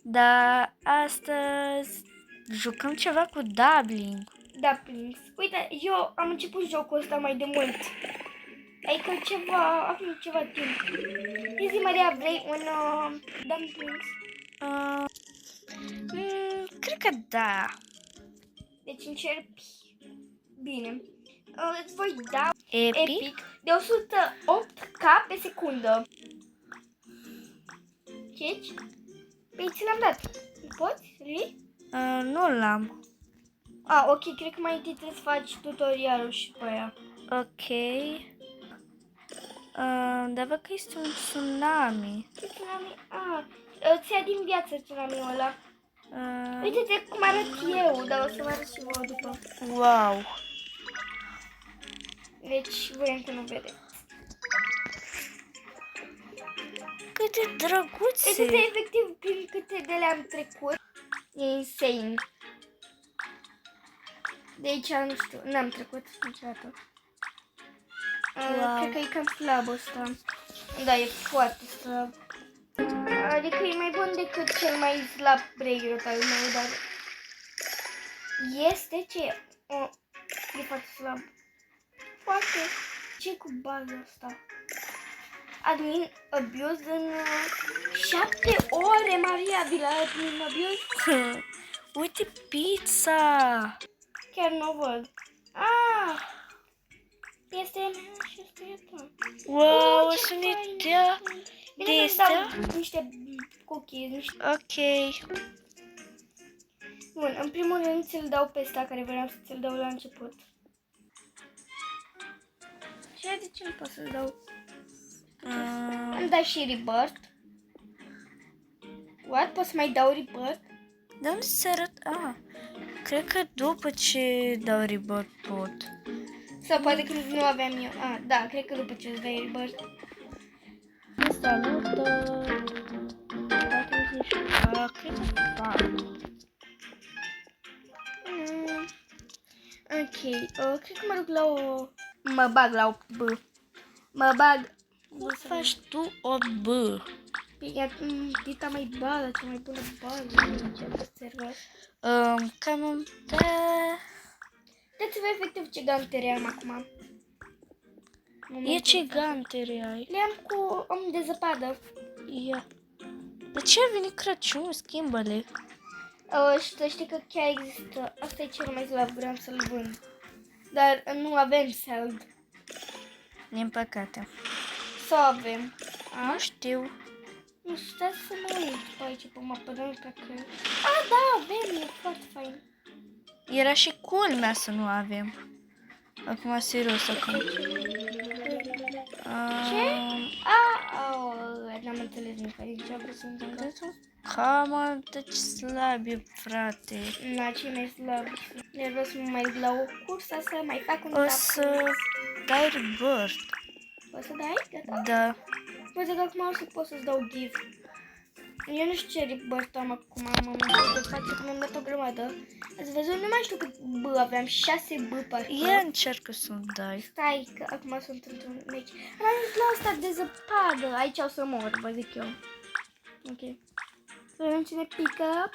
Dar astăzi jucăm ceva cu Dublin. Da, prins. Uite, eu am început jocul ăsta mai de mult. Adică acum ceva timp. Zi, Maria, vrei un dumplings? Cred că da. Deci încerci bine. Îți voi da Epic. de 108k pe secundă. Cici? Păi ți l-am dat. Poți? Nu l-am. Ok, cred că mai întâi trebuie să faci tutorialul și pe aia. Ok. Dar văd că este un tsunami. Ce tsunami? Îți ia din viață tsunamiul ăla. Uite-te cum arăt eu, dar o să vă arăt și vouă după. Wow. Deci, voi încă nu vedeți. Cât de drăguțe. Uite-te efectiv prin câte de le-am trecut. E insane. De aici, nu știu, n-am trecut niciodată. Wow. Cred că e cam slab ăsta. Da, e foarte slab. Adică e mai bun decât cel mai slab brainrot al meu, dar este ce e foarte slab. Foarte. Ce cu baza asta? Admin abuse în 7 ore, Maria, vi la admin abuse? Uite pizza. Chiar nu o văd. Este și asta. Wow, o să ne dea de astea. Niște cookies, niște... Ok. Bun, în primul rând ți-l dau pe ăsta care vreau să ți-l dau la început. Și de ce nu pot să-l dau? Îmi dai și rebirth. What? Pot să mai dau rebirth? De unde se arăt? Cred că după ce dau rebirth pot. Sau poate când nu aveam eu. Da, cred că după ce îți dai rebirth. Salută! Cred că fac. Ok, cred că mă duc la o... Mă bag la o B. Mă bag... Cum faci tu o B? Dita mai bală, cea mai bună bală. Cam pe... Dați-vă efectiv ce gantere am acum. E ce gantere ai? Le am cu om de zăpadă. Ia. De ce a venit Crăciun? Schimbă-le. Și să știi că chiar există. Asta e cel mai slab, vreau să-l vând. Dar nu avem seld. Din păcate. Să avem. Nu știu. Nu știu, stai să mă uit pe aici pe mapă, dar nu cred că... Da, avem, e foarte fain. Era și culmea să nu avem. Acum serios acum. Ce? N-am înțeles nici ce a vrut să înțeleg. Cam deci slab e, frate. Ce mai slab. Deci vreau să mă mai duc la o cursă să mai fac un O să dai rebirth. Poți să dai? Gata? Da. Poate că acum o să pot să-ți dau gift. Eu nu știu ce rebirth am acum, de față că mi-am dat o grămadă. Ați văzut? Nu mai știu cât B aveam, 6 B parcă. Ia încercă să-mi dai. Stai, că acum sunt într-un meci. Am ajuns la asta de zăpadă. Aici o să mor, vă zic eu. Ok. Să vedem ce ne pică.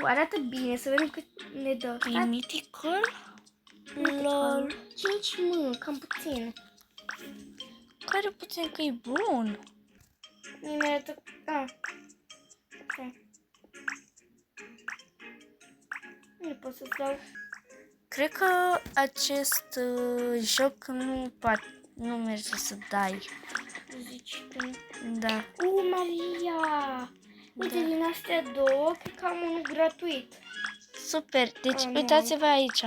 Arată bine, să vedem cât ne dă. E mythical? Lol. 5 cam puțin. Care puțin că e bun. Mie mi-arată... Ok. Nu pot să dau. Cred că acest joc nu merge să dai. Zici tu. Da. Maria! Uite, din astea două, cred că am unul gratuit. Super. Deci, uitați-vă aici.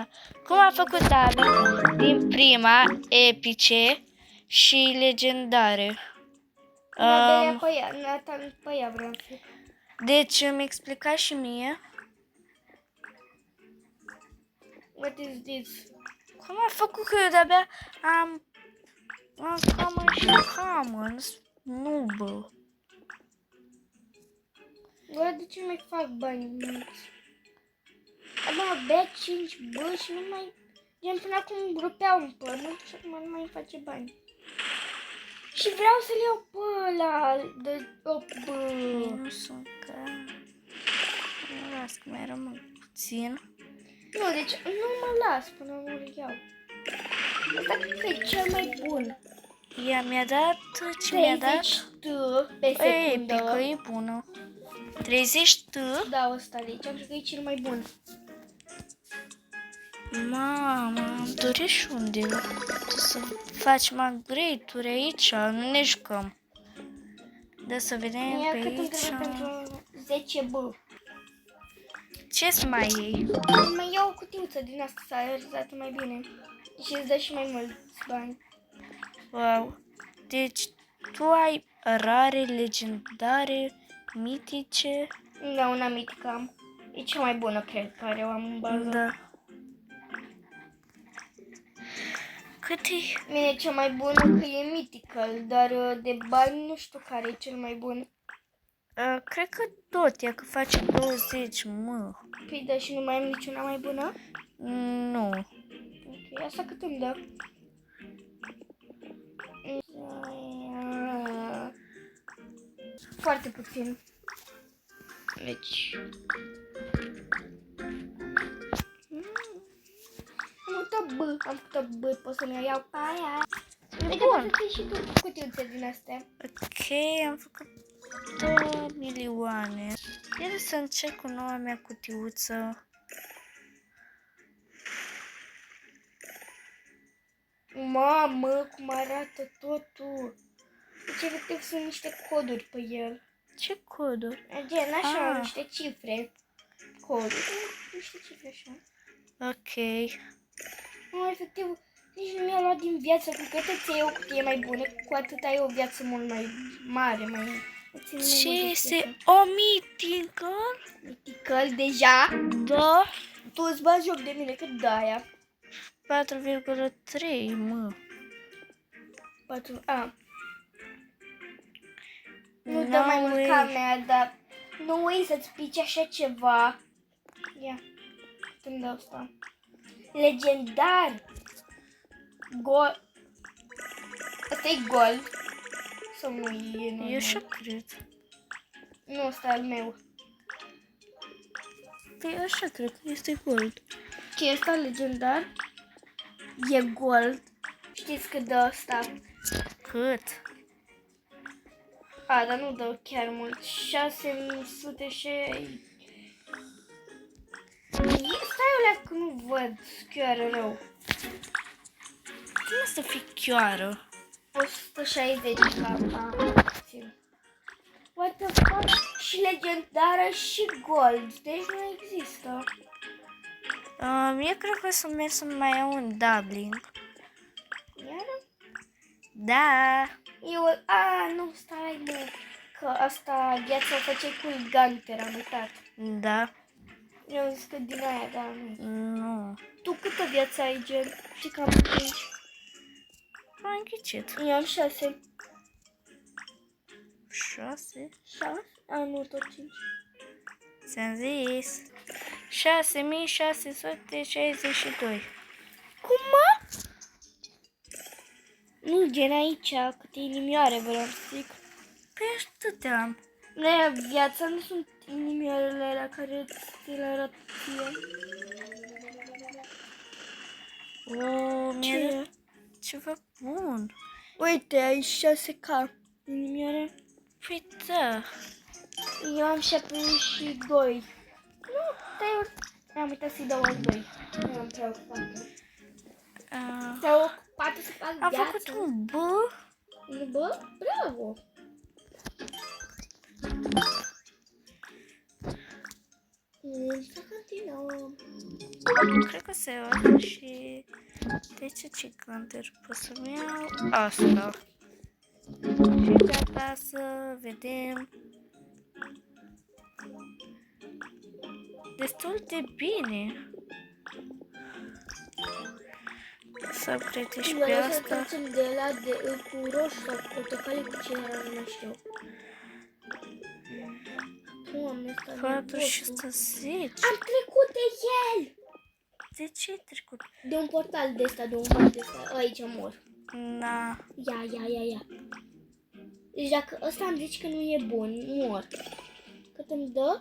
Cum a făcut David din prima, epice și legendare. Pe ea vreau să... Deci, îmi explica și mie. What is this? Cum a făcut că eu de-abia am common și common. Nu, bă. Bă, de ce nu mai fac bani mulți? Am abia 5 bă și nu mai... Gen până acum rupeau un pământ și acum nu mai face bani. Și vreau să-l iau pe ăla de 8 bă. Nu sunt ca... Las că mai rămân puțin. Nu, deci nu mă las până nu iau. Asta cred că e cel mai bun. Ea mi-a dat, ce mi-a dat? 30 T pe Ei, secundă. pică, e bună. 30 T? Da, ăsta de aici, cred că e cel mai bun. Mamă, îmi dorește și unde să facem upgrade-uri aici, nu ne jucăm. Da, să vedem Ia pe cât îmi aici. trebuie pentru 10 B. Ce-ți mai iei? Mai iau o cutiuță din asta să arătate mai bine. Și îți dă și mai mulți bani. Wow. Deci, tu ai rare, legendare, mitice. Da, una mitică am. E cea mai bună, cred, care o am în bază. Da. Cât e? Bine, cea mai bună că e mythical, dar de bani nu știu care e cel mai bun. Cred că tot, ea că face 20, mă. Păi da, și nu mai am niciuna mai bună? Nu. Ok, asta cât îmi dă? Foarte puțin. Deci... Am făcut B, pot să mi iau pe aia. Uite, Bun. poți să și tu cutiuțe din astea. Ok, am făcut 2 milioane. Ia să încerc cu noua mea cutiuță. Mamă, cum arată totul. Deci, efectiv, sunt niște coduri pe el. Ce coduri? Gen, așa, Ah. niște cifre. Coduri. Niște cifre așa. Ok. Nu, efectiv, nici nu mi-a luat din viață. Cu cât îți iei o cutie mai bună, cu atât ai o viață mult mai mare, mai... îți ține mai Ce mult de este viață. o mitică? Mythical deja. Da. Tu îți bagi joc de mine, cât de aia? 4,3, mă. 4, a. Nu dă No mai mult way. ca mea, dar nu ui să-ți pici așa ceva. Ia, când dă asta. Legendar. Gold. Asta e gold. Sau nu e normal? Eu așa cred. Nu, ăsta e al meu. Păi așa cred că este gold. Ce ăsta legendar? E gold. Știți cât dă asta? Cât? A, dar nu dă chiar mult. 600 și... Stai o leac că nu văd chiar rău. Cum să fii chioară? 160 capa. What the fuck? Și legendară și gold. Deci nu există. Eu cred că o să merg să mai iau un doubling. Iar? Da. Nu, stai, mă. Că asta viața o face cu Gunter, am uitat. Da. Eu am zis că din aia, dar nu. Nu. Tu câtă viață ai, gen? Și cam 5. M-am ghicit. Eu am 6. 6? 6? A, nu, tot 5. Ți-am zis. 6662. Cum, mă? Nu, gen aici, câte inimioare vreau să zic. Păi așteptam. Ne, viața nu sunt inimioarele alea care ți le arăt ție. Mi-a Ce? dat ceva bun. Uite, ai 6K inimioare. Păi da. Eu am 72. Nu, te-ai am uitat să-i dau al 2. Nu am prea ocupat. Te-au ocupat să fac Am viață. făcut un B. Bă, bravo. Să continuăm. Cred că se aude și... De ce Gunter? Pot să-mi iau asta. Și gata să vedem. Destul de bine. Să upgrade și pe Eu să asta. trecem de la cu roșu sau cu portocaliu cu ce era, nu mai știu. Doamne, ăsta 410. am trecut de el! De ce ai trecut? De un portal de ăsta, de un val de ăsta. Aici mor. Na. Ia. Deci dacă ăsta îmi zici că nu e bun, mor. Cât îmi dă?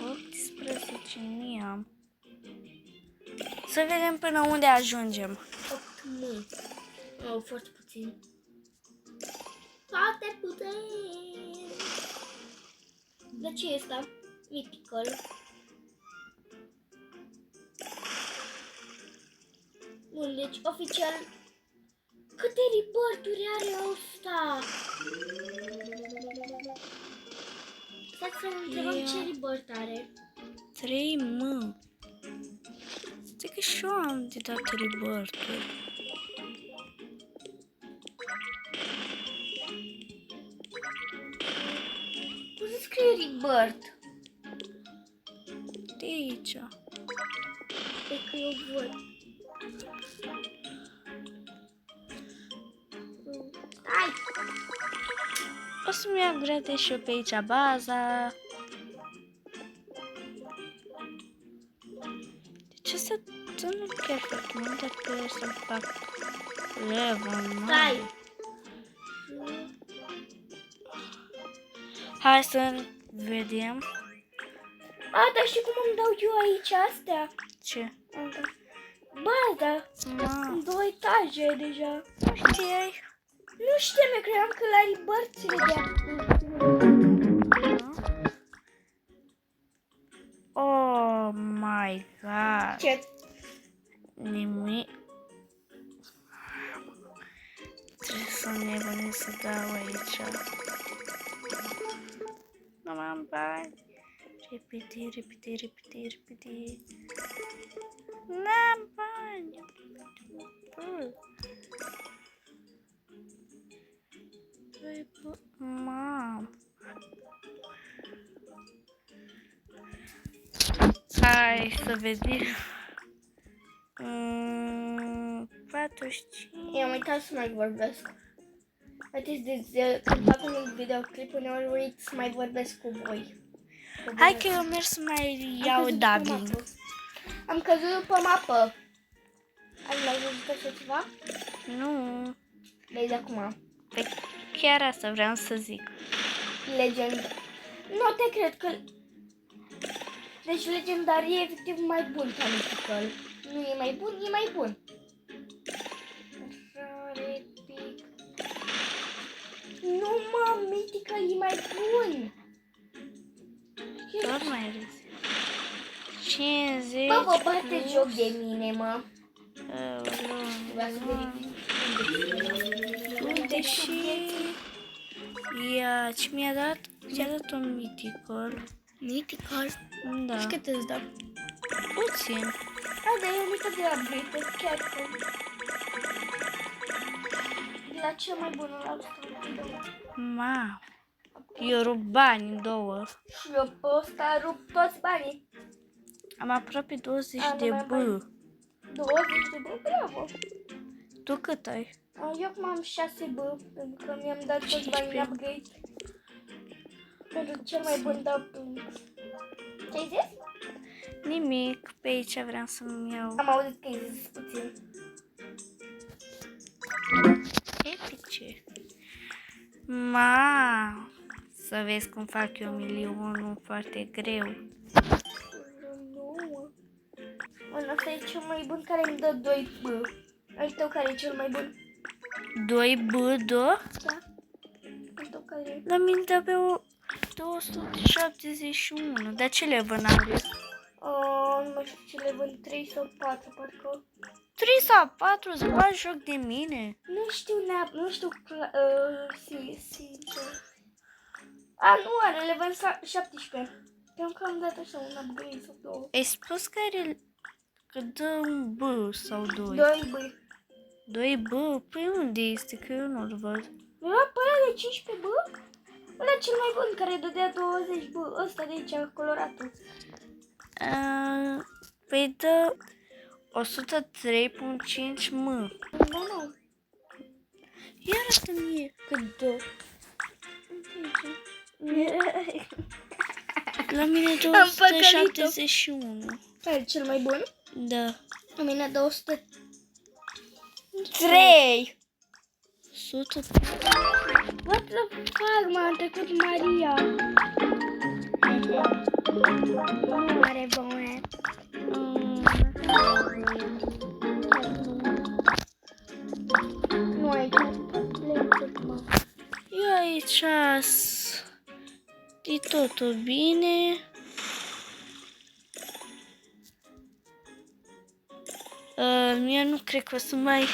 18. 11.000. Să vedem până unde ajungem. 8.000. Oh, foarte puțin. Foarte puțin. De ce este asta? Mythical. Bun, deci oficial câte rebirth-uri are ăsta? Stai să întrebăm ce rebirth are. 3, mă. Stai că și eu am de dat rebirth-uri. Cum se scrie rebirth? De aici. E că eu văd. Hai! O să-mi iau grade și eu pe aici baza. Deci asta nu chiar foarte mult dacă să fac level, mă. Stai! Hai să vedem. A, dar știi cum îmi dau eu aici astea? Ce? Baza! Ma, În 2 etaje deja. nu știai? Nu știam, eu credeam că la rebirth-rile de Oh my god. ce? Nimic. Trebuie să nebunesc să dau aici. Nu mai am bani. Repede. N-am bani. Mam. Hai să vedem. 45. I-am uitat să mai vorbesc. Uite, când fac un videoclip, uneori uit să mai vorbesc cu voi. Hai că eu merg să mai iau dubbing. Am căzut pe mapă. Ai mai văzut așa ceva? Nu. Vezi acum. Pe chiar asta vreau să zic. Legend. Nu te cred că... Deci legendar e efectiv mai bun ca mythical. Nu e mai bun, e mai bun. Rare pic. Nu mă, mythical e mai bun. Tot mai râzi. 50. Bă, vă bate joc de mine, mă. Vreau să verific. Unde și... Ia, ce mi-a dat? Mi-a dat un mythical. Mythical? Da. Și cât îți dau? Puțin. A, dar eu am uitat de upgrade, chiar că... De la cel mai bun la 100. Ma. Eu rup bani în două. Și eu pe ăsta rup toți banii. Am aproape 20 A, nu de mai am B. bani. 20 de bani, bravo. Tu cât ai? Eu acum am 6 B, pentru că mi-am dat toți banii în upgrade. Pentru cel mai bun dubbing. Ce ai zis? Nimic. Pe aici vreau să-mi iau Am auzit că ai zis puțin. epice. Ma. Să vezi cum fac eu milionul foarte greu. Nu. Mă, ăsta e cel mai bun care îmi dă 2 B. Al tău care e cel mai bun? 2 B, 2? Da. Al tău care e? La mine dă pe o 271. Dar ce level are? Nu mai știu ce le vând, 3 sau 4, parcă. 3 sau 4? Îți bagi joc de mine? Nu știu sincer. A, nu are, le vând 17. Pentru că am dat așa un upgrade sau 2. Ai spus că dă un B sau 2? 2 B. 2 B? Păi unde este? Că eu nu-l văd. Era pe ăla de 15 B? Ăla cel mai bun, care dădea 20 B. Ăsta de aici, coloratul. Păi dă 103.5 M. Da, nu. Ia arată mie cât dă. La mine dă Am păcălit-o. 171. Care e cel mai bun? Da. La mine 203. 100. What the fuck, m-a trecut Maria. Nu are tare bune. Nu aici, le mă. Eu aici e totul bine. Eu nu cred că o să mai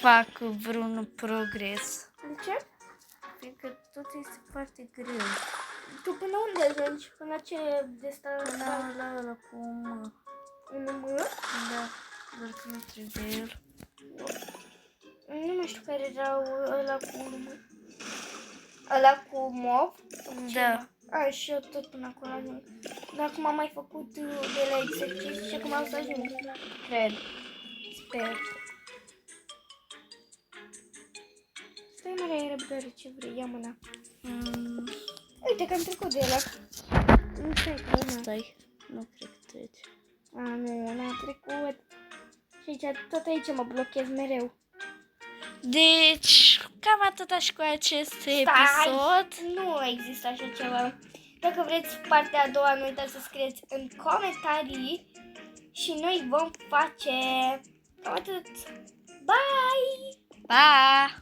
fac vreun progres. De ce? Cred că tot este foarte greu. Tu până unde ajungi? Până ce de stat? La cum... În mână? Da, doar că nu trebuie el. Nu mai știu care era ăla cu... Ăla cu mov? Da. A, și eu tot până acolo ajung. Dar acum am mai făcut de la exerciții și acum o să ajung. Cred. Sper. Stai mă, ai răbdare, ce vrei, ia mâna. Uite că am trecut de la... Nu stai, că nu. Stai, nu cred că trece. A, nu, n-a trecut. Și aici, tot aici mă blochez mereu. Deci, cam atât și cu acest episod. Nu există așa ceva. Dacă vreți partea a doua, nu uitați să scrieți în comentarii și noi vom face cam atât. Bye! Pa!